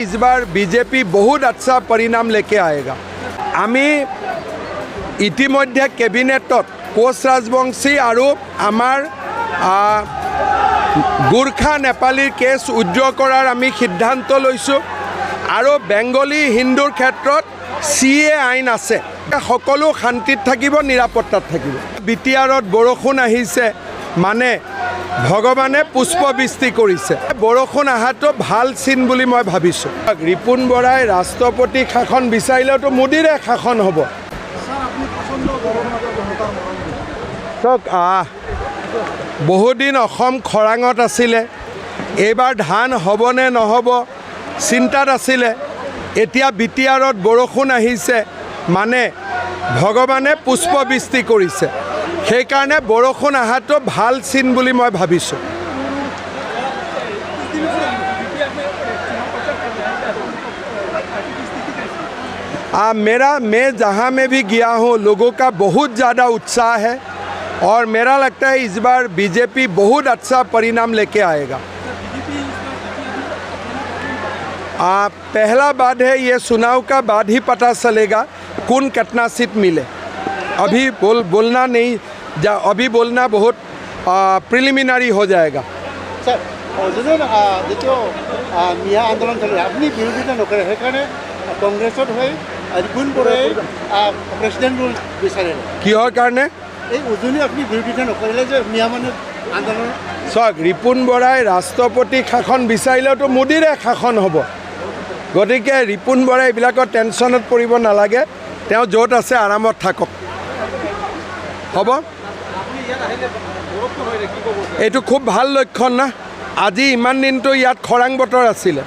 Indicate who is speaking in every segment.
Speaker 1: इस बार बीजेपी बहुत अच्छा परिणाम लेके आएगा। आमी इतिमध्ये कैबिनेटत कोच राजबंशी और आमार गोरखा नेपालीर केस उद्योग करार आमी सिद्धांत लैसो और बेंगली हिंदुर क्षेत्र CA आईन आछे सकलो शांतित थाकिब निरापत्तात थाकिब। बिटिआरत बरषुण आहिছে माने भगवाने पुष्पबृष्टि करिছে बरषुण आहातो ভাল চিন বুলি মই ভাবিছো। ৰিপুণ বৰাই ৰাষ্ট্ৰপতি শাসন বিচাৰিলেতো মোদীৰে শাসন হ'ব। বহুদিন অসম খৰাঙত আছিলে, এইবাৰ ধান হ'বনে নহ'ব চিন্তাত আছিলে। এতিয়া বিটিআৰত বৰষুণ আহিছে মানে ভগৱানে পুষ্পবৃষ্টি কৰিছে, সেইকাৰণে বৰষুণ আহাটো ভাল চিন বুলি মই ভাবিছোঁ। मैं जहाँ में भी गया हूँ लोगों का बहुत ज़्यादा उत्साह है और मेरा लगता है इस बार बीजेपी बहुत अच्छा परिणाम लेके आएगा। पहला बात है ये चुनाव का बाद ही पता चलेगा कौन कितना सीट मिले। अभी बोलना नहीं, अभी बोलना बहुत प्रिलिमिनारी हो जाएगा।
Speaker 2: सर जो मिया आंदोलन चले अपनी विरोधिता नकरे সেইকাৰণে কংগ্ৰেছত হৈ ৰিপুণ বৰাই প্ৰেসিডেন্ট ৰুল বিচাৰে
Speaker 1: কিহৰ কাৰণে
Speaker 2: এই উজনি আপনি বিৰোধিতা নকৰিলে যে মিয়া মানে আন্দোলন
Speaker 1: চাওক ৰিপুণ বৰাই ৰাষ্ট্ৰপতি শাসন বিচাৰিলেতো মোদীৰে শাসন হ'ব। গতিকে ৰিপুণ বৰাই এইবিলাকৰ টেনশ্যনত পৰিব নালাগে, তেওঁ য'ত আছে আৰামত থাকক হ'ব। এইটো খুব ভাল লক্ষণ না। আজি ইমান দিনটো ইয়াত খৰাং বতৰ আছিলে,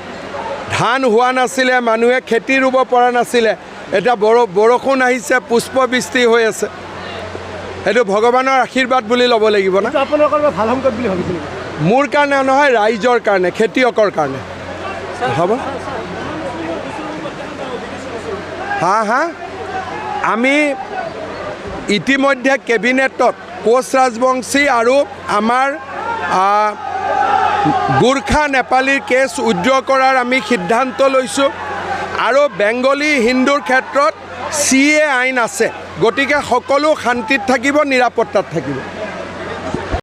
Speaker 1: ধান হোৱা নাছিলে, মানুহে খেতি ৰুব পৰা নাছিলে, এতিয়া বৰষুণ আহিছে, পুষ্পবৃষ্টি হৈ আছে। এইটো ভগৱানৰ আশীৰ্বাদ বুলি ল'ব লাগিব না।
Speaker 2: আপোনালোকৰ ভাল সংকট বুলি ভাবিছিল?
Speaker 1: মোৰ কাৰণে নহয়, ৰাইজৰ কাৰণে, খেতিয়কৰ কাৰণে হ'ব। হা আমি ইতিমধ্যে কেবিনেটত কোচ ৰাজবংশী আৰু আমাৰ গোৰখা নেপালীৰ কেছ উদ্যোগ কৰাৰ আমি সিদ্ধান্ত লৈছোঁ আৰু বেংগলী হিন্দুৰ ক্ষেত্ৰত CA আইন আছে, গতিকে সকলো শান্তিত থাকিব, নিৰাপত্তাত থাকিব।